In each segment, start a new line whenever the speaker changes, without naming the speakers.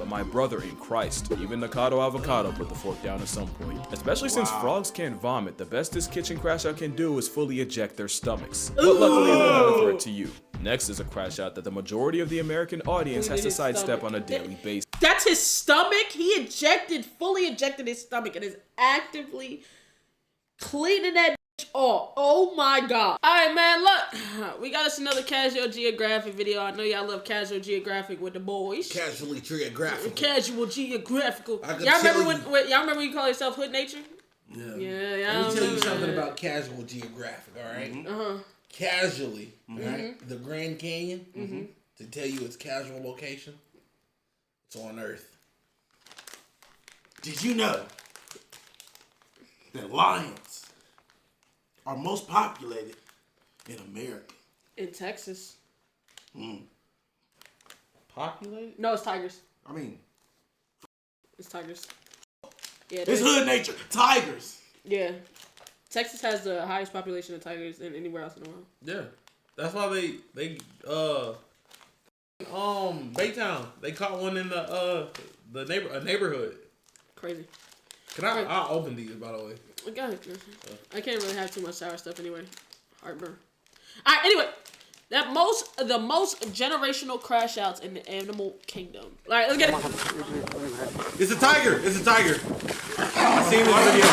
my brother in Christ. Even Nakado Avocado put the fork down at some point. Especially since frogs can't vomit, the best this kitchen crash out can do is fully eject their stomachs. But luckily they'll not offer it to you. Next is a crash out that the majority of the American audience has to sidestep on a daily basis.
That's his stomach? He fully ejected his stomach and is actively cleaning that bitch off. Oh my God. Alright, man, look. We got us another Casual Geographic video. I know y'all love Casual Geographic with the boys.
Casually Geographical.
Casual Geographical. Y'all remember when you call yourself Hood Nature?
Yeah.
Yeah,
Let me tell you something about Casual Geographic, alright?
Uh-huh.
Casually, right? The Grand Canyon, to tell you its casual location, it's on Earth. Did you know that lions are most populated in America?
In Texas.
Populated?
No, it's tigers.
I mean,
it's tigers. Yeah,
it's Hood Nature. Tigers.
Yeah. Texas has the highest population of tigers than anywhere else in the world.
Yeah, that's why they Baytown, they caught one in a neighborhood.
Crazy.
I'll open these, by the way.
Go ahead. I can't really have too much sour stuff anyway. Heartburn. All right. Anyway, the most generational crash outs in the animal kingdom. All right, let's get it.
It's a tiger. It's a tiger. I seen this video.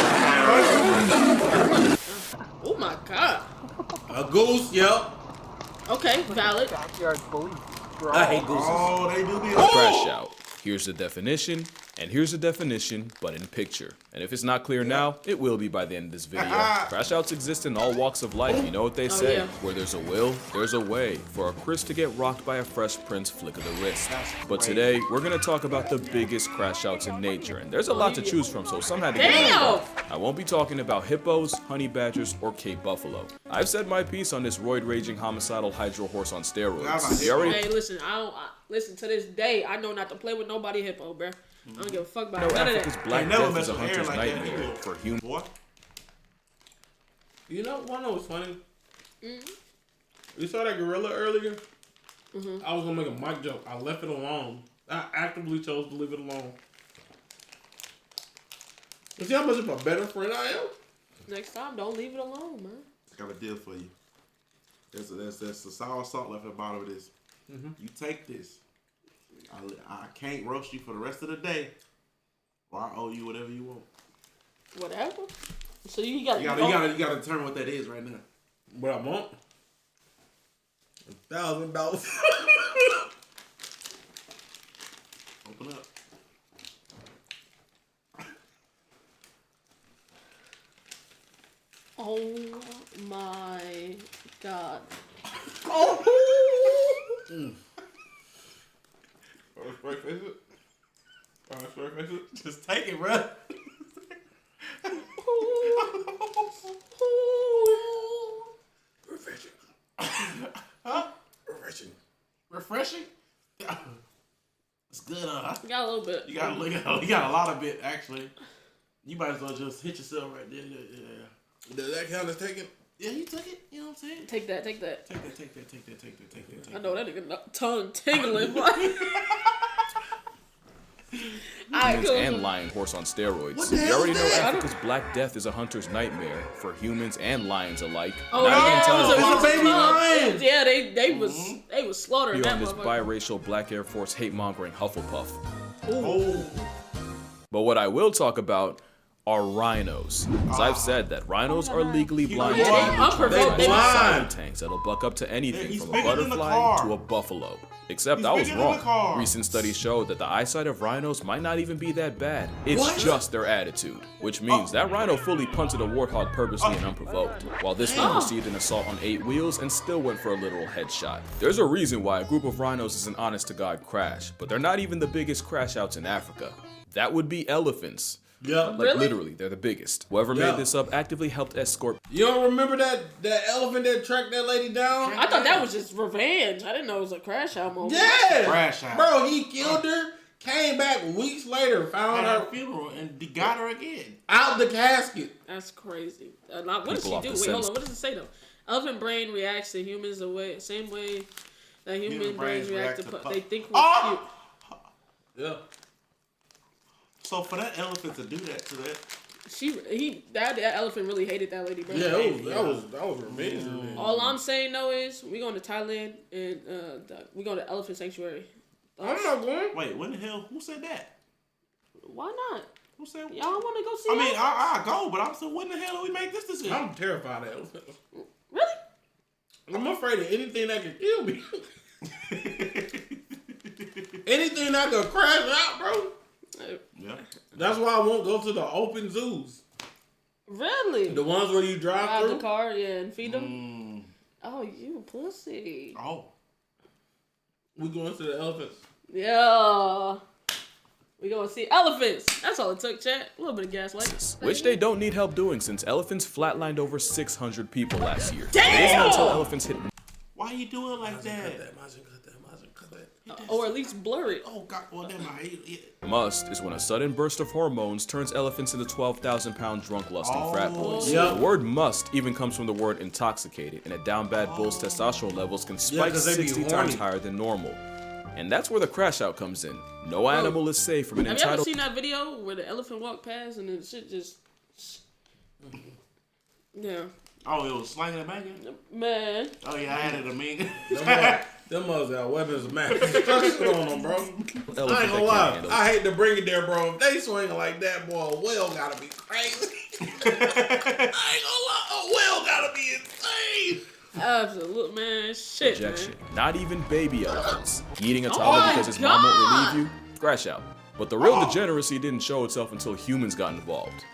Oh my God.
A goose. Yep.
Okay, valid.
I hate gooses.
Oh, they do be
A crash out. Here's the definition, and here's the definition, but in picture. And if it's not clear now, it will be by the end of this video. Crash outs exist in all walks of life. You know what they say?
Yeah.
Where there's a will, there's a way. For a Chris to get rocked by a Fresh Prince flick of the wrist. But today, we're gonna talk about the biggest crash outs in nature. And there's a lot to choose from, so some had to get
Damn!
I won't be talking about hippos, honey badgers, or Cape buffalo. I've said my piece on this roid-raging homicidal hydro horse on steroids.
Hey, listen, listen, to this day, I know not to play with nobody hippo, bruh. I don't give a fuck about none of that.
Africa's black death is a hunter's nightmare for humans.
You know, one that was funny. You saw that gorilla earlier? I was gonna make a mic joke. I left it alone. I actively chose to leave it alone. You see how much of a better friend I am?
Next time, don't leave it alone, man.
I got a deal for you. There's the sour salt left at the bottom of this. You take this. I can't roast you for the rest of the day, or I owe you whatever you want.
Whatever. So you gotta
determine what that is right now.
What I want? $1,000.
Open up.
Oh my God.
Just take it, bro. Refreshing. Huh? Refreshing? It's good, huh?
You got a little bit.
You got a lot of it, actually. You might as well just hit yourself right there. Yeah.
Does that count as taking?
Yeah, you took it. You know what I'm saying?
Take that.
Take that.
I know that nigga tongue tingling.
Humans and lion horse on steroids. You already know Africa's black death is a hunter's nightmare for humans and lions alike.
Oh yeah,
it's a baby lion.
Yeah, they was slaughtering
You're
that
on this
motherfucker.
biracial black Air Force hate-mongering Hufflepuff.
Oh.
But what I will talk about are rhinos. As I've said that rhinos are legally blind to
they unprovoked. They
silent tanks that'll buck up to anything from a butterfly to a buffalo. Except I was wrong. Recent studies show that the eyesight of rhinos might not even be that bad. It's just their attitude, which means that rhino fully punted a warthog purposely and unprovoked, while this one received an assault on 8 wheels and still went for a literal headshot. There's a reason why a group of rhinos is an honest-to-God crash, but they're not even the biggest crash outs in Africa. That would be elephants.
Yeah.
Like literally, they're the biggest. Whoever made this up actively helped escort.
You don't remember that elephant that tracked that lady down?
I thought that was just revenge. I didn't know it was a crash out moment.
Yeah.
Crash out.
Bro, he killed her, came back weeks later, found her
funeral, and got her again.
out the casket.
That's crazy. What does she
People
do?
off the
Wait, hold
sense.
on. What does it say though? Elephant brain reacts to humans the same way that human brains react to they think we're cute.
Yeah.
So for that elephant to do that to that,
that elephant really hated that lady, bro.
Yeah, that was amazing.
All I'm saying though is we going to Thailand and we going to elephant sanctuary.
I'm not going.
Wait, when the hell? Who said that?
Why not?
Who said?
Y'all want to go see?
I mean, I go, but I'm still. When the hell do we make this decision?
I'm terrified of elephants.
Really?
I'm afraid of anything that can kill me. Anything that could crash out, bro.
Yeah.
That's why I won't go to the open zoos.
Really?
The ones where you drive through
the car, and feed them. Oh, you pussy.
Oh.
We going to the elephants.
Yeah. We gonna see elephants. That's all it took, chat. A little bit of gaslight.
Which they don't need help doing since elephants flatlined over 600 people last year.
Damn!
It isn't until elephants hit
Why you do it like that?
Cut that.
Or at least blur it.
Oh God! Well, then
must is when a sudden burst of hormones turns elephants into 12,000-pound drunk lusting frat boys.
Yep.
The word must even comes from the word intoxicated, and a down bad bull's testosterone levels can spike 60 times higher than normal. And that's where the crash out comes in. No animal is safe from an
Have you ever
entitled...
seen that video where the elephant walked past and the shit just... Yeah.
Oh, it was slanging and banging?
Man.
Oh, yeah, I had it a mean.
Them mothers got weapons of mass destruction on them, bro. I ain't gonna lie.
Handle.
I hate to bring it there, bro. If they swinging like that, boy, a whale gotta be crazy. I ain't gonna lie. A whale gotta be insane.
Absolute, man. Shit,
Rejection.
man.
Not even baby elephants. Eating a toddler because his mom won't relieve you? Crash out. But the real degeneracy didn't show itself until humans got involved.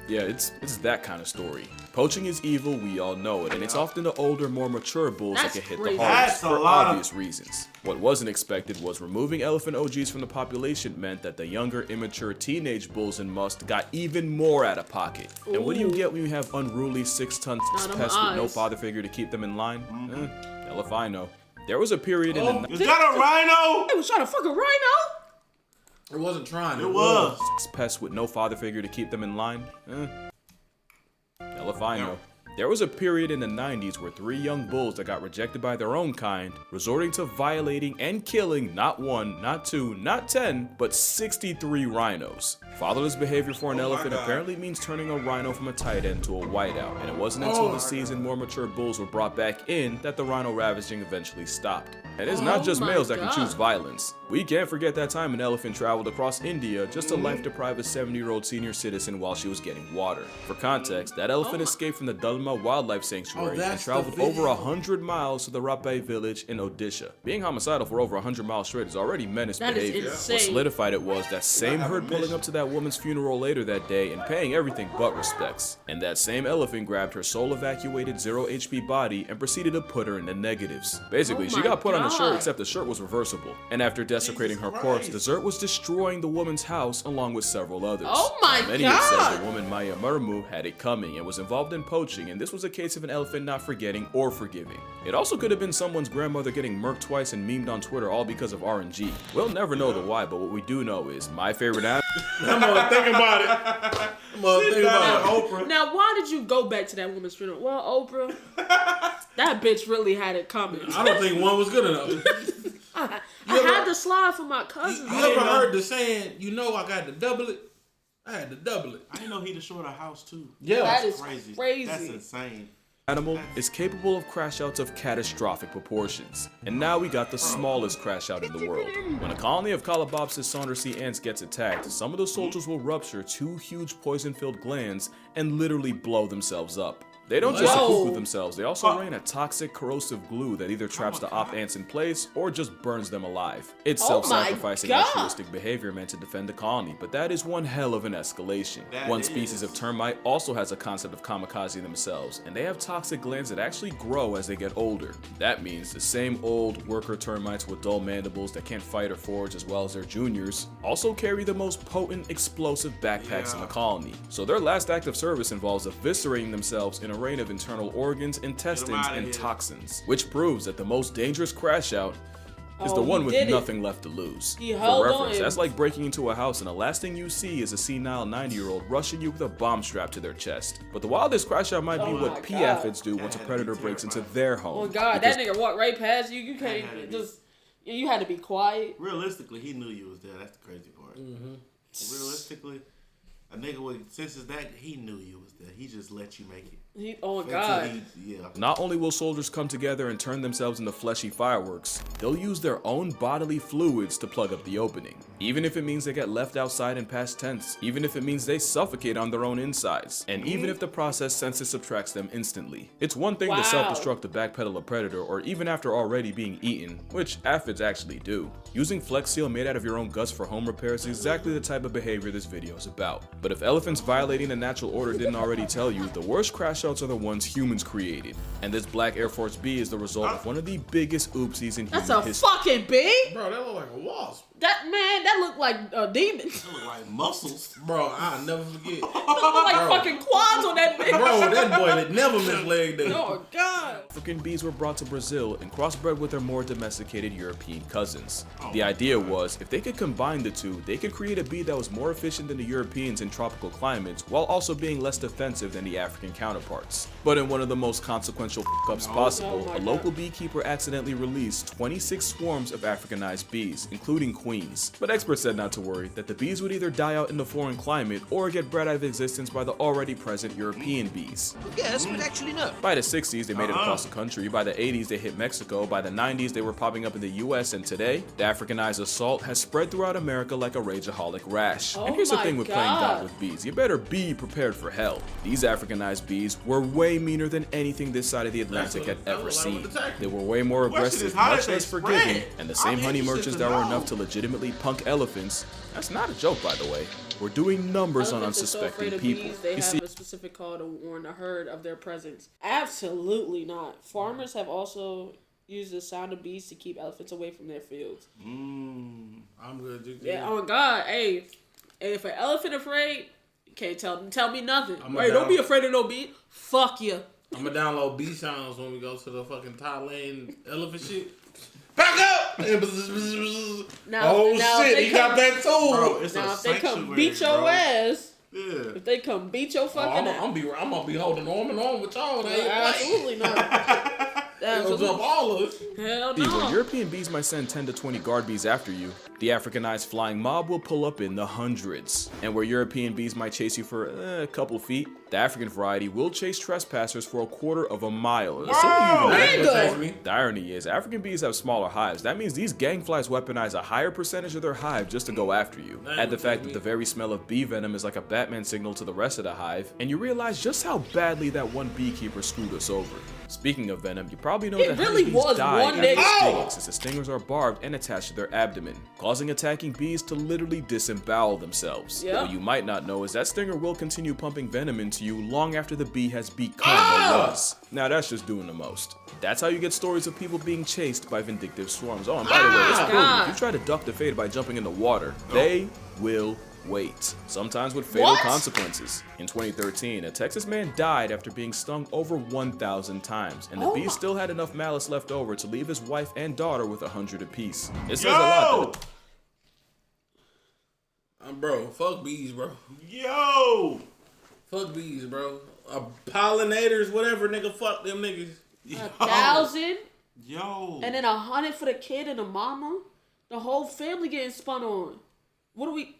Yeah, it's that kind of story. Poaching is evil, we all know it, and it's often the older, more mature bulls that get hit the hardest for obvious reasons. What wasn't expected was removing elephant OGs from the population meant that the younger, immature teenage bulls in must got even more out of pocket. Ooh. And what do you get when you have unruly 6-ton pests with no father figure to keep them in line? Hell if I know. There was a period in the...
Is that a rhino?
They was trying to fuck a rhino?
It wasn't trying.
It was.
Pests with no father figure to keep them in line? Hell if I know. There was a period in the 90s where 3 young bulls that got rejected by their own kind, resorting to violating and killing not 1, not 2, not 10, but 63 rhinos. Fatherless behavior for an elephant apparently means turning a rhino from a tight end to a whiteout, and it wasn't until the seasoned, more mature bulls were brought back in that the rhino ravaging eventually stopped. And it's not just males that can choose violence. We can't forget that time an elephant traveled across India just to life-deprive a 70-year-old senior citizen while she was getting water. For context, that elephant escaped from the Dalma Wildlife Sanctuary and traveled over 100 miles to the Rapai village in Odisha. Being homicidal for over 100 miles straight is already menace behavior. What solidified it was that same herd pulling up to that woman's funeral later that day and paying everything but respects. And that same elephant grabbed her soul-evacuated 0 HP body and proceeded to put her in the negatives. Basically, she got put on a shirt, except the shirt was reversible. And after desecrating her corpse, the Zert was destroying the woman's house along with several others.
Oh my
Many have said the woman Maya Murmu had it coming and was involved in poaching, and this was a case of an elephant not forgetting or forgiving. It also could have been someone's grandmother getting murked twice and memed on Twitter all because of RNG. We'll never know the why, but what we do know is my favorite animal.
I'm gonna think about it. I'm gonna think about it.
Oprah.
Now, why did you go back to that woman's funeral? Well, Oprah, that bitch really had it coming.
I don't think one was good enough.
I had to slide for my cousin.
You ever heard the saying, you know I got to double it? I had to double it.
I didn't know he destroyed a house too.
Yeah.
That is
Crazy.
crazy.
That's insane.
Animal is capable of crash outs of catastrophic proportions. And now we got the smallest crash out in the world. When a colony of Calabopsis saundersea ants gets attacked, some of the soldiers will rupture 2 huge poison-filled glands and literally blow themselves up. They don't just with themselves, they also rain a toxic corrosive glue that either traps the op ants in place or just burns them alive. It's self-sacrificing altruistic behavior meant to defend the colony, but that is one hell of an escalation. One species of termite also has a concept of kamikaze themselves, and they have toxic glands that actually grow as they get older. That means the same old worker termites with dull mandibles that can't fight or forage as well as their juniors also carry the most potent explosive backpacks in the colony. So their last act of service involves eviscerating themselves in a rain of internal organs, intestines, and toxins, which proves that the most dangerous crash out is the one with nothing left to lose. For reference, that's like breaking into a house and the last thing you see is a senile 90-year-old rushing you with a bomb strapped to their chest. But the wildest crash out might be what pea aphids do once a predator breaks into their home.
Oh God, that nigga walked right past you. You can't just. You had to be quiet.
Realistically, he knew you was there. That's the crazy part. realistically, a nigga with senses that he knew you was there. He just let you make it.
Oh God.
Not only will soldiers come together and turn themselves into fleshy fireworks, they'll use their own bodily fluids to plug up the opening. Even if it means they get left outside in past tense, even if it means they suffocate on their own insides, and even if the process senses subtracts them instantly. It's one thing to self-destruct to backpedal a predator, or even after already being eaten, which aphids actually do. Using Flex Seal made out of your own guts for home repairs is exactly the type of behavior this video is about. But if elephants violating the natural order didn't already tell you, the worst crash-outs are the ones humans created. And this black Air Force B is the result of one of the biggest oopsies in human history.
That's a fucking bee?
Bro, that look like a wasp.
That look like a demon.
That look like muscles.
Bro, I'll never forget.
That look like fucking quads on that bitch.
Bro, that boy that never missed leg day.
Oh God.
African bees were brought to Brazil and crossbred with their more domesticated European cousins. The idea was, if they could combine the two, they could create a bee that was more efficient than the Europeans in tropical climates, while also being less defensive than the African counterparts. But in one of the most consequential f***ups possible, a local beekeeper accidentally released 26 swarms of Africanized bees, including queens. But experts said not to worry, that the bees would either die out in the foreign climate or get bred out of existence by the already present European bees.
Yes, but actually no.
By the 60s, they made it across the country. By the 80s, they hit Mexico. By the 90s, they were popping up in the US. And today, the Africanized assault has spread throughout America like a rageaholic rash. And here's the thing with playing God with bees. You better be prepared for hell. These Africanized bees were way meaner than anything this side of the Atlantic had ever seen. They were way more aggressive, much less forgiving, and the same honey merchants that were enough to legitimately punk elephants, that's not a joke by the way, were doing numbers on unsuspecting people.
They have a specific call to warn the herd of their presence. Absolutely not. Farmers have also used the sound of bees to keep elephants away from their fields.
I'm good.
Yeah, oh God, hey, if an elephant afraid, you can't tell me nothing. Hey, don't be afraid of no bee. Fuck you.
I'm gonna download bee sounds when we go to the fucking Thailand elephant shit. Back up!
Now,
shit, he got that too.
Bro, it's
now,
a
if they come
sanctuary,
beat your
bro.
ass,
if
they come beat your fucking ass.
I'm gonna be holding on with y'all.
Absolutely not.
Absolutely. All of us.
Hell
Where
no.
European bees might send 10 to 20 guard bees after you, the Africanized flying mob will pull up in the hundreds. And where European bees might chase you for a couple feet, the African variety will chase trespassers for a quarter of a mile. The irony is, African bees have smaller hives. That means these gangflies weaponize a higher percentage of their hive just to go after you. Add the fact that the very smell of bee venom is like a Batman signal to the rest of the hive, and you realize just how badly that one beekeeper screwed us over. Speaking of venom, you probably know that honeybees die after stinging, since the stingers are barbed and attached to their abdomen, causing attacking bees to literally disembowel themselves. What you might not know is that stinger will continue pumping venom into you long after the bee has become a was. Now that's just doing the most. That's how you get stories of people being chased by vindictive swarms. Oh, and by the way, it's proven, if you try to duck the fate by jumping in the water, they will wait, sometimes with fatal consequences. In 2013, a Texas man died after being stung over 1,000 times, and the bees still had enough malice left over to leave his wife and daughter with 100 apiece. It says a lot that
bro, fuck bees, bro.
Yo!
Fuck bees, bro. Pollinators, whatever, nigga, fuck them niggas.
1,000?
Yo!
And then 100 for the kid and the mama? The whole family getting spun on. What do we...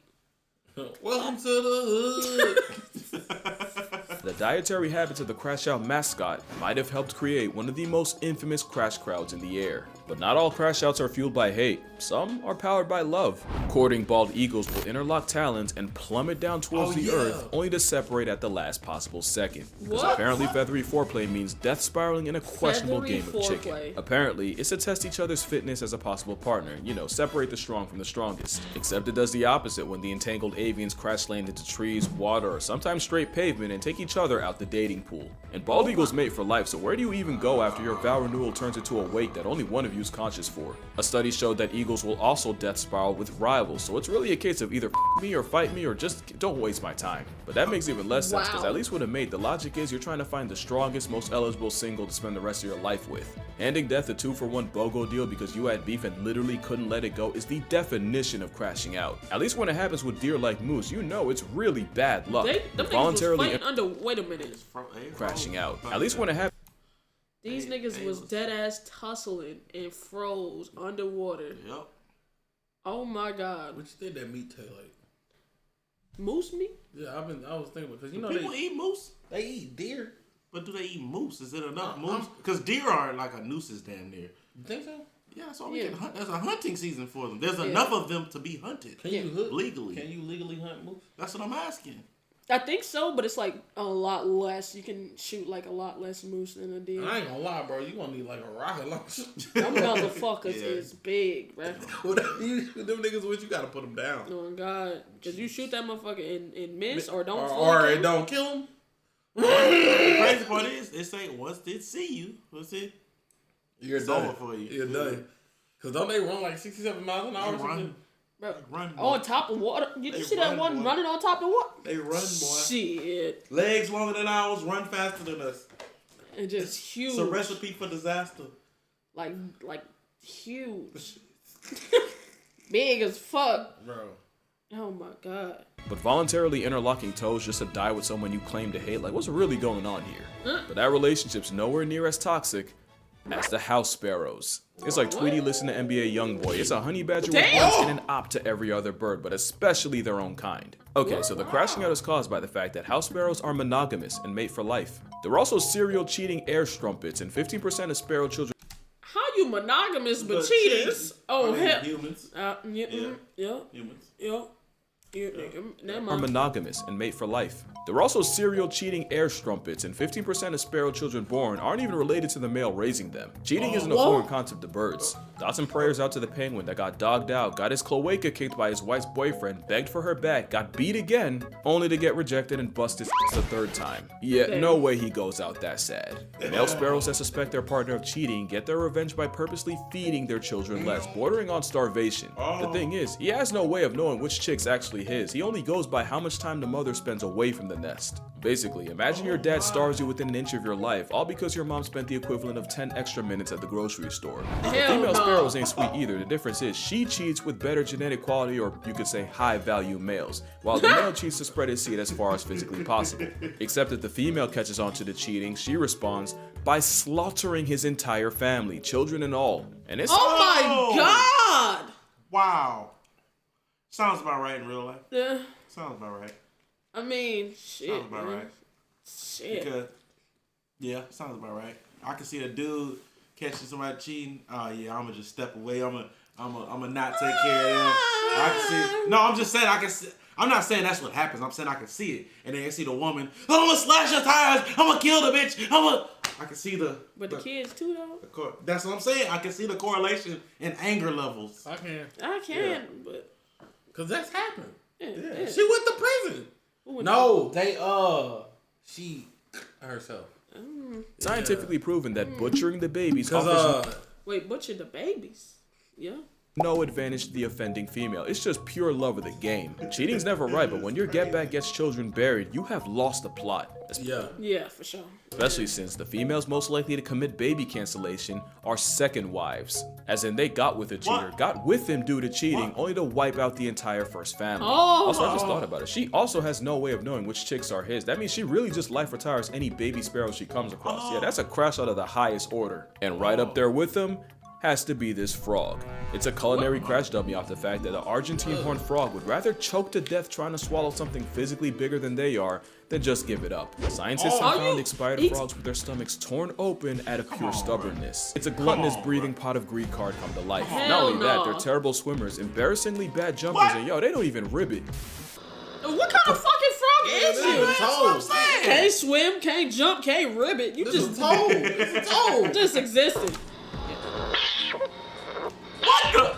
Welcome to the hood.
the dietary habits of the Crash Out mascot might have helped create one of the most infamous crash crowds in the air. But not all crash outs are fueled by hate. Some are powered by love. Courting bald eagles will interlock talons and plummet down towards the earth, only to separate at the last possible second. Because apparently feathery foreplay means death spiraling in a questionable game of chicken. Apparently, it's to test each other's fitness as a possible partner. You know, separate the strong from the strongest. Except it does the opposite when the entangled avians crash land into trees, water, or sometimes straight pavement and take each other out the dating pool. And bald eagles mate for life, so where do you even go after your vow renewal turns into a wake that only one of you is conscious for? A study showed that eagles will also death spiral with rivals, so it's really a case of either f me or fight me or just don't waste my time. But that makes even less sense, because at least with a mate, the logic is you're trying to find the strongest, most eligible single to spend the rest of your life with. Handing death a 2-for-1 BOGO deal because you had beef and literally couldn't let it go is the definition of crashing out. At least when it happens with deer like moose, you know it's really bad luck.
Them voluntarily wait a minute.
Crashing out. At least when it happens.
These niggas was dead ass tussling and froze underwater.
Yep.
Oh my god.
What you think that meat taste like?
Moose meat?
Yeah, I was thinking because you know
people eat moose.
they eat deer.
But do they eat moose? Is it enough moose? Because deer are like a nuisance damn near.
You think so?
Yeah, so we can hunt. There's a hunting season for them. There's enough of them to be hunted.
Can you hunt
legally?
Can you legally hunt moose?
That's what I'm asking.
I think so, but it's like a lot less. You can shoot like a lot less moose than a deer.
I ain't gonna lie, bro. You gonna need like a rocket launcher.
Them motherfuckers is big, bro.
Whatever you shoot them niggas with, you gotta put them down.
Oh God, because you shoot that motherfucker and miss or don't
or it don't kill him.
The crazy part is, they say once they see you, what's it?
You're
done. Over for you.
You're done. Cause don't they run like 67 miles an hour?
Bro,
run
on top of water. You see that one running on top of water?
They run, boy.
Shit.
Legs longer than ours, run faster than us.
And just huge.
It's a recipe for disaster.
Like huge. Big as fuck.
Bro.
Oh my God.
But voluntarily interlocking toes just to die with someone you claim to hate, like what's really going on here? But that relationship's nowhere near as toxic as the house sparrows. It's like Tweety listened to NBA Youngboy. It's a honey badger with wants and an op to every other bird, but especially their own kind. Okay, so the crashing out is caused by the fact that house sparrows are monogamous and mate for life. They're also serial cheating air strumpets, and 15% of sparrow children.
How you monogamous but cheaters? Oh hell.
Humans.
Yeah.
Humans.
Yeah.
Are monogamous and mate for life. They're also serial cheating air strumpets, and 15% of sparrow children born aren't even related to the male raising them. Cheating isn't a foreign concept to birds. Thoughts and prayers out to the penguin that got dogged out, got his cloaca kicked by his wife's boyfriend, begged for her back, got beat again, only to get rejected and bust his the third time. Yeah, no way he goes out that sad. Male sparrows that suspect their partner of cheating get their revenge by purposely feeding their children less, bordering on starvation. The thing is, he has no way of knowing which chick's actually his. He only goes by how much time the mother spends away from the nest. Basically, imagine your dad starves you within an inch of your life, all because your mom spent the equivalent of 10 extra minutes at the grocery store. The female sparrows ain't sweet either. The difference is she cheats with better genetic quality, or you could say high value males, while the male cheats to spread his seed as far as physically possible. Except that the female catches on to the cheating, she responds by slaughtering his entire family, children and all. And it's
oh my God!
Wow. Sounds about right in real life.
Yeah.
Sounds about right.
I mean, shit.
Sounds about right.
Shit.
Because, yeah, sounds about right. I can see a dude catching somebody cheating. Oh yeah, I'm gonna just step away. I'm gonna not take care of them. I can see. No, I'm just saying I can see. I'm not saying that's what happens. I'm saying I can see it, and then I see the woman. I'm gonna slash her tires. I'm gonna kill the bitch. I can see the.
But the kids too though.
That's what I'm saying. I can see the correlation in anger levels.
I can,
but
cause that's happened.
Yeah.
She went to prison. No, they she herself.
Scientifically proven that butchering the babies offers
wait, butcher the babies? Yeah.
no advantage to the offending female. It's just pure love of the game. Cheating's never right, but when your get back gets children buried, you have lost the plot.
Yeah, for sure.
Especially since the females most likely to commit baby cancellation are second wives. As in, they got with a cheater, got with him due to cheating, only to wipe out the entire first family. Also, I just thought about it. She also has no way of knowing which chicks are his. That means she really just life retires any baby sparrow she comes across. Yeah, that's a crash out of the highest order. And right up there with them has to be this frog. It's a culinary crash dummy off the fact that the Argentine horned frog would rather choke to death trying to swallow something physically bigger than they are than just give it up. Scientists have found expired frogs with their stomachs torn open out of pure stubbornness. It's a gluttonous breathing pot of greed card come to life. Not only that, they're terrible swimmers, embarrassingly bad jumpers, and yo, they don't even ribbit.
What kind of fucking frog is you?
That's what I'm saying.
Can't swim, can't jump, can't ribbit. You just
told. It's a told.
just existed. What the?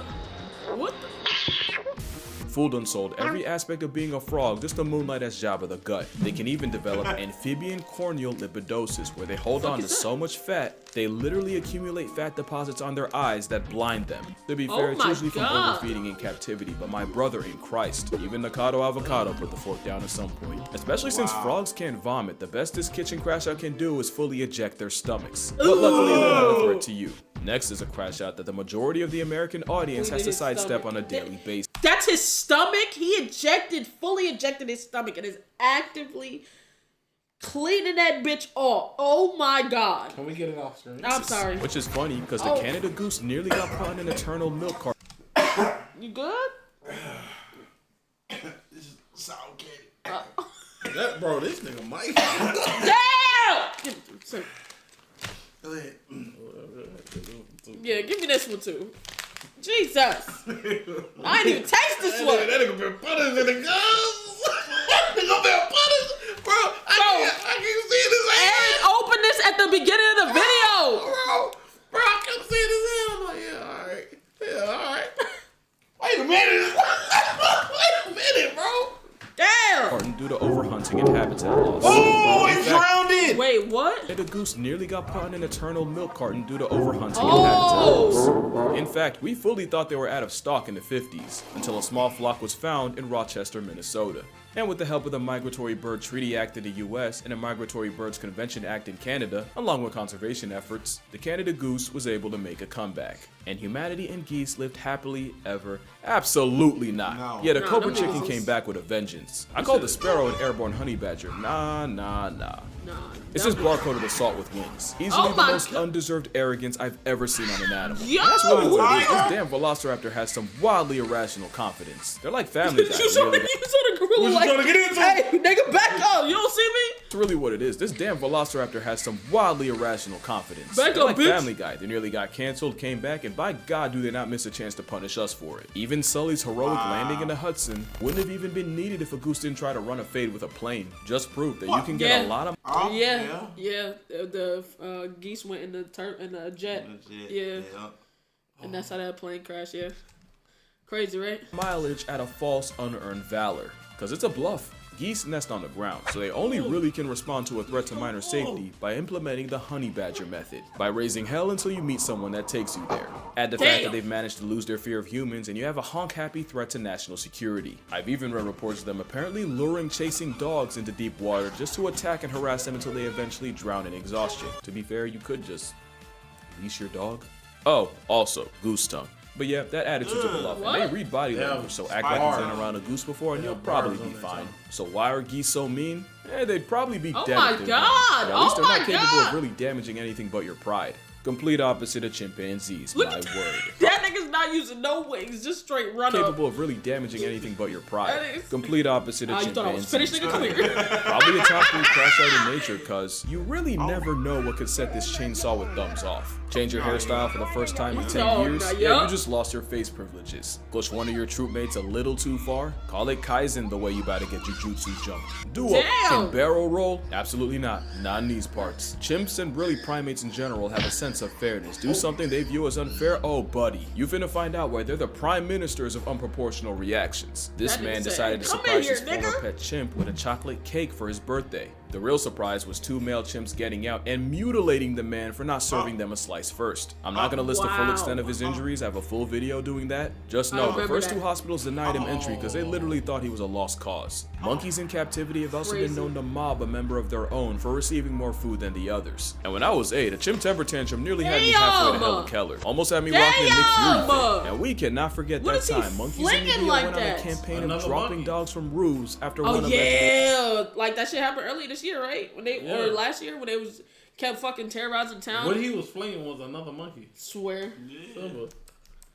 Fool done sold every aspect of being a frog just to moonlight as Jabba the Gut. They can even develop amphibian corneal lipidosis, where they hold on to so much fat, they literally accumulate fat deposits on their eyes that blind them. To be fair, it's usually from overfeeding in captivity, but my brother in Christ, even Nakado Avocado put the fork down at some point. Especially since frogs can't vomit, the best this kitchen crash out can do is fully eject their stomachs. But luckily, they're not a threat to you. Next is a crash out that the majority of the American audience has to sidestep on a daily basis.
That's his stomach? He fully ejected his stomach and is actively cleaning that bitch off. Oh my God.
Can we get it off screen?
I'm sorry.
Which is funny because the Canada Goose nearly got put on an eternal milk carton.
You good?
Sour candy.
That bro, this nigga Mike.
Damn!
Go ahead.
Yeah, give me this one too. Jesus. I ain't even taste this one.
That nigga been punished in the gums. That nigga been punished. Bro, I can't see this ass.
Aaron opened this at the beginning of the video.
Bro, I kept seeing his hand. I'm like, yeah, alright. Yeah, alright. Wait a minute. Wait a minute, bro.
Damn.
Due to overhunting and habitat loss.
Oh, it's drowned.
Wait, what?
The goose nearly got put in an eternal milk carton due to overhunting and habitat loss. In fact, we fully thought they were out of stock in the 50s, until a small flock was found in Rochester, Minnesota. And with the help of the Migratory Bird Treaty Act in the US and the Migratory Birds Convention Act in Canada, along with conservation efforts, the Canada goose was able to make a comeback. And humanity and geese lived happily ever. Absolutely not.
No.
Yeah, the
No,
cobra
them
chicken
niggas-
came back with a vengeance. I called the sparrow an airborne honey badger. Nah. It's just barcoded assault with wings. Easily the
my
most
God.
undeserved arrogance I've ever seen on an animal.
Yo!
That's really what it is. This
Tiger?
damn velociraptor has some wildly irrational confidence. They're like family guys.
You saw
really.
the gorilla
What you
like,
trying to get into?
hey, nigga, back up. You don't see me?
That's really what it is. This damn velociraptor has some wildly irrational confidence.
Back
They're
up,
like
bitch.
Family Guy. They nearly got canceled, came back, and by God do they not miss a chance to punish us for it. Even Sully's heroic landing in the Hudson wouldn't have even been needed if a goose didn't try to run a fade with a plane. Just proof that you can get
Yeah.
a lot of
Oh,
Yeah. The geese went in the jet.
Legit.
Yeah. And that's how that plane crashed. Yeah. Crazy, right?
mileage at a false unearned valor. Because it's a bluff. Geese nest on the ground, so they only really can respond to a threat to minor safety by implementing the honey badger method, by raising hell until you meet someone that takes you there. Add the fact that they've managed to lose their fear of humans, and you have a honk-happy threat to national security. I've even read reports of them apparently luring chasing dogs into deep water just to attack and harass them until they eventually drown in exhaustion. To be fair, you could just leash your dog. Oh, also, goose tongue. But yeah, that attitude's a bluff. And they read body language, so act like you've been around a goose before and you'll probably be fine. So why are geese so mean? They'd probably be dead
my
if they
God!
weren't. But at least
Oh
they're
my
not capable
God!
of really damaging anything but your pride. Complete opposite of chimpanzees, my word.
That nigga's not using no wings, just straight run
Capable
up.
of really damaging anything but your pride.
That is-
Complete opposite of
You thought I was
chimpanzees.
finished, nigga? Come here.
Probably a top 3 crash out in nature, cause you really never know what could set this chainsaw with thumbs off. Change your hairstyle for the first time in 10
No,
years?
not
Yeah,
yet.
you just lost your face privileges. Push one of your troopmates a little too far? Call it Kaizen the way you about to get your jutsu jumped. Do a
Damn.
can barrel roll? Absolutely not. Not in these parts. Chimps and really primates in general have a sense of fairness. Do something they view as unfair? Oh, buddy. You finna find out why they're the prime ministers of unproportional reactions. This
That
man
nigga said,
decided to
"Come in
surprise
here,
his former
nigga."
pet chimp with a chocolate cake for his birthday. The real surprise was 2 male chimps getting out and mutilating the man for not serving them a slice first. I'm not gonna list the full
Wow.
extent of his injuries. I have a full video doing that. Just know the
remember
first
that.
2 hospitals denied him entry because they literally thought he was a lost cause. Monkeys in captivity have also been
Crazy.
known to mob a member of their own for receiving more food than the others. And when I was 8, a chimp temper tantrum nearly had me halfway to
Damn.
Helen Keller. Almost had me rocking a Nick Fury
Damn.
fit. And we cannot forget
What
that
is he
time monkeys in
flinging
India
like
went on a
that?
campaign of
Another
dropping
monkey.
dogs from roofs after
Oh
one alleged
yeah, like that shit happened earlier this year, right? When they
Yeah.
or last year when they was kept fucking terrorizing town.
What he was flinging was another monkey.
Swear.
Silver.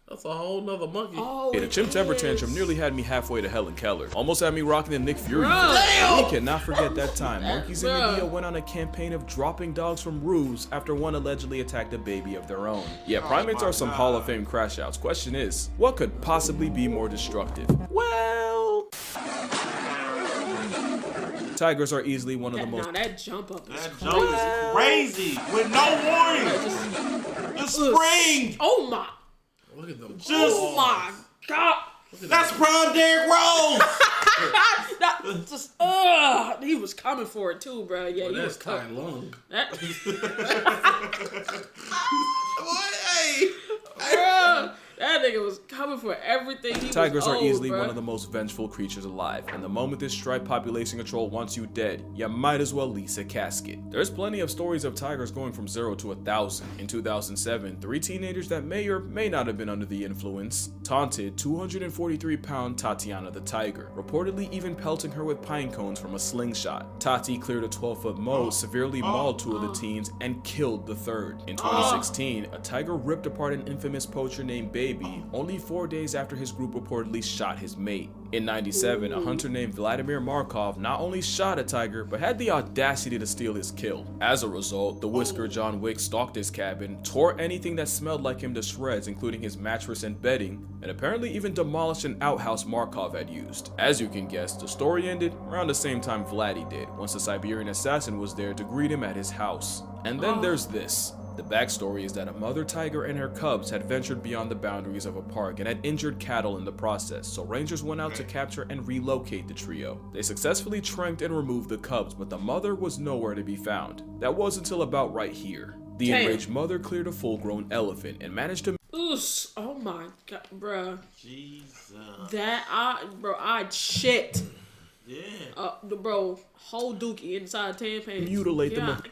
That's a whole nother monkey.
Oh,
The chimp
it
temper
is.
tantrum nearly had me halfway to Helen Keller. Almost had me rocking the Nick Fury fit.
Bruh.
We cannot forget that time monkeys in
Bruh.
India went on a campaign of dropping dogs from roofs after one allegedly attacked a baby of their own. Yeah, primates are some Hall of Fame crash outs. Question is, what could possibly be more destructive? Well, tigers are easily one of the most
That jump up is
That
crazy.
jump is crazy with no warning. The spring.
Oh my.
Look at them.
Oh my god.
That's prime Derrick Rose.
That just he was coming for it too, bro. Yeah,
Well,
he
that's
was
Tai
coming.
Lung.
That,
Hey.
bruh, that nigga was coming for everything. He
Tigers
was
are
old,
easily
bruh.
one of the most vengeful creatures alive, and the moment this stripe population control wants you dead, you might as well lease a casket. There's plenty of stories of tigers going from 0 to 1,000. In 2007, 3 teenagers that may or may not have been under the influence taunted 243-pound Tatiana the tiger, reportedly even pelting her with pine cones from a slingshot. Tati cleared a 12-foot mow, severely mauled 2 of the teens, and killed the third. In 2016, a tiger ripped apart an infamous poacher named Baby baby only 4 days after his group reportedly shot his mate. In 97, a hunter named Vladimir Markov not only shot a tiger, but had the audacity to steal his kill. As a result, the Whisker John Wick stalked his cabin, tore anything that smelled like him to shreds, including his mattress and bedding, and apparently even demolished an outhouse Markov had used. As you can guess, the story ended around the same time Vladdy did, once the Siberian assassin was there to greet him at his house. And then there's this. The backstory is that a mother tiger and her cubs had ventured beyond the boundaries of a park and had injured cattle in the process, so rangers went out to capture and relocate the trio. They successfully tranked and removed the cubs, but the mother was nowhere to be found. That was until about right here. The enraged mother cleared a full-grown elephant and managed to—
Oof, oh my god, bruh.
Jesus.
I'd shit.
Yeah.
Bro, whole dookie inside 10 pants.
mutilate the
God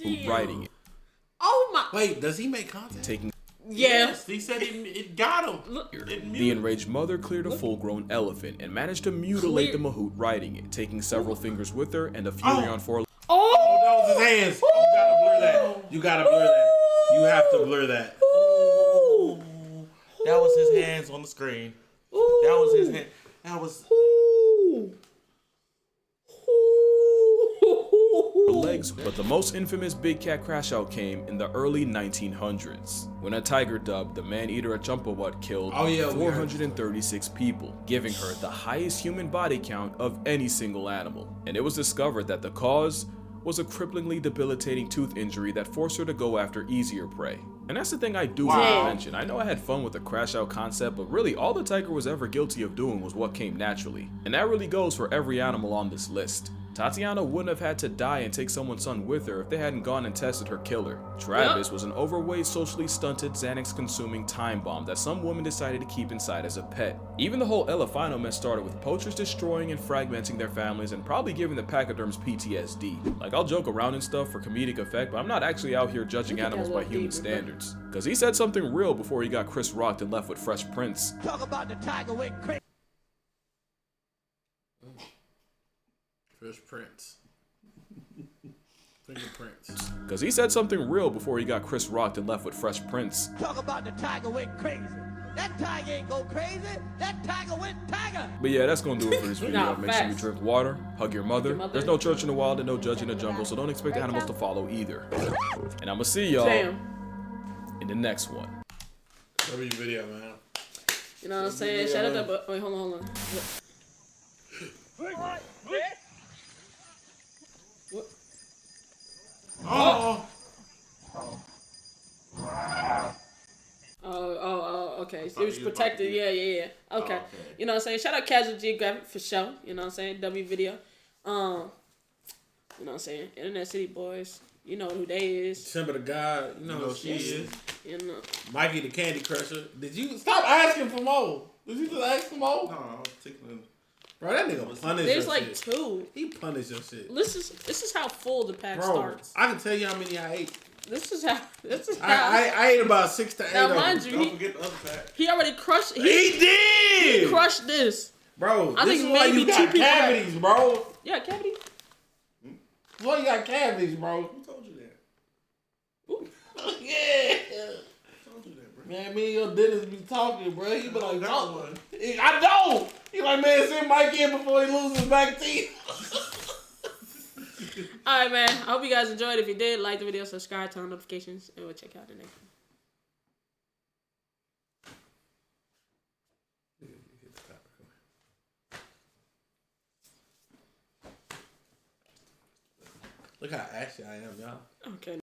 damn.
riding it.
Oh my.
Wait, does he make content?
Taking
Yes, he said it got him.
The enraged mother cleared a full-grown elephant and managed to mutilate the mahout riding it, taking several fingers with her and a fury on 4
Oh,
that was his hands. You gotta blur that. You gotta blur that. You have to blur that.
Ooh.
That was his hands on the screen.
Ooh.
That was his hand. That was.
Ooh.
legs, but the most infamous big cat crash out came in the early 1900s, when a tiger dubbed the man-eater Champawat killed 436 people, giving her the highest human body count of any single animal. And it was discovered that the cause was a cripplingly debilitating tooth injury that forced her to go after easier prey. And that's the thing I do want to mention. I know I had fun with the crash out concept, but really all the tiger was ever guilty of doing was what came naturally. And that really goes for every animal on this list. Tatiana wouldn't have had to die and take someone's son with her if they hadn't gone and tested her killer. Travis was an overweight, socially stunted, Xanax-consuming time bomb that some woman decided to keep inside as a pet. Even the whole Elefino mess started with poachers destroying and fragmenting their families and probably giving the pachyderms PTSD. Like, I'll joke around and stuff for comedic effect, but I'm not actually out here judging animals by human standards. Cause he said something real before he got Chris rocked and left with Fresh Prince.
Talk about the tiger went crazy.
Fresh Prince. Fingerprints.
Cause he said something real before he got Chris rocked and left with Fresh Prince.
Talk about the tiger went crazy. That tiger ain't go crazy. That tiger went tiger.
But yeah, that's gonna do it for this video.
Nah,
Make sure you
facts.
drink water, hug your mother. There's no church in the wild and no judge in the jungle, so don't expect animals to follow either. And I'ma see y'all in the next one.
W video, man.
You know what I'm saying? Shout out to... Wait, hold on. What?
Oh.
Oh, okay. So it was protected. Yeah. Okay. You know what I'm saying? Shout out Casual Geographic for sure. You know what I'm saying? W video. You know what I'm saying? Internet City Boys. You know who they is.
Simba the God. You know who she is.
You know.
Mikey the Candy Crusher. Did you stop asking for more? Did you just ask for more?
No, I was tickling.
Bro, that nigga punished
There's
your
like
shit.
2.
He punished your shit.
This is how full the pack
Bro,
starts.
I can tell you how many I ate.
This is how.
I ate about 6 to 8
Now,
of
mind
them.
you,
Don't forget the other pack.
he already crushed.
He did!
He crushed this.
Bro,
I
this
think
is why
maybe
you
2
got
people
cavities, bro.
Yeah, cavity.
This is why you got cavities, bro.
Who told you that?
Ooh.
Yeah.
Who told you that, bro?
Man, me and your dentist be talking, bro. He be like,
got
talk.
one.
I know. He like, man, send Mike in before he loses his back teeth.
Alright, man. I hope you guys enjoyed. If you did, like the video, subscribe, turn on notifications, and we'll check out the next one.
Look how ashy I am, y'all.
Okay.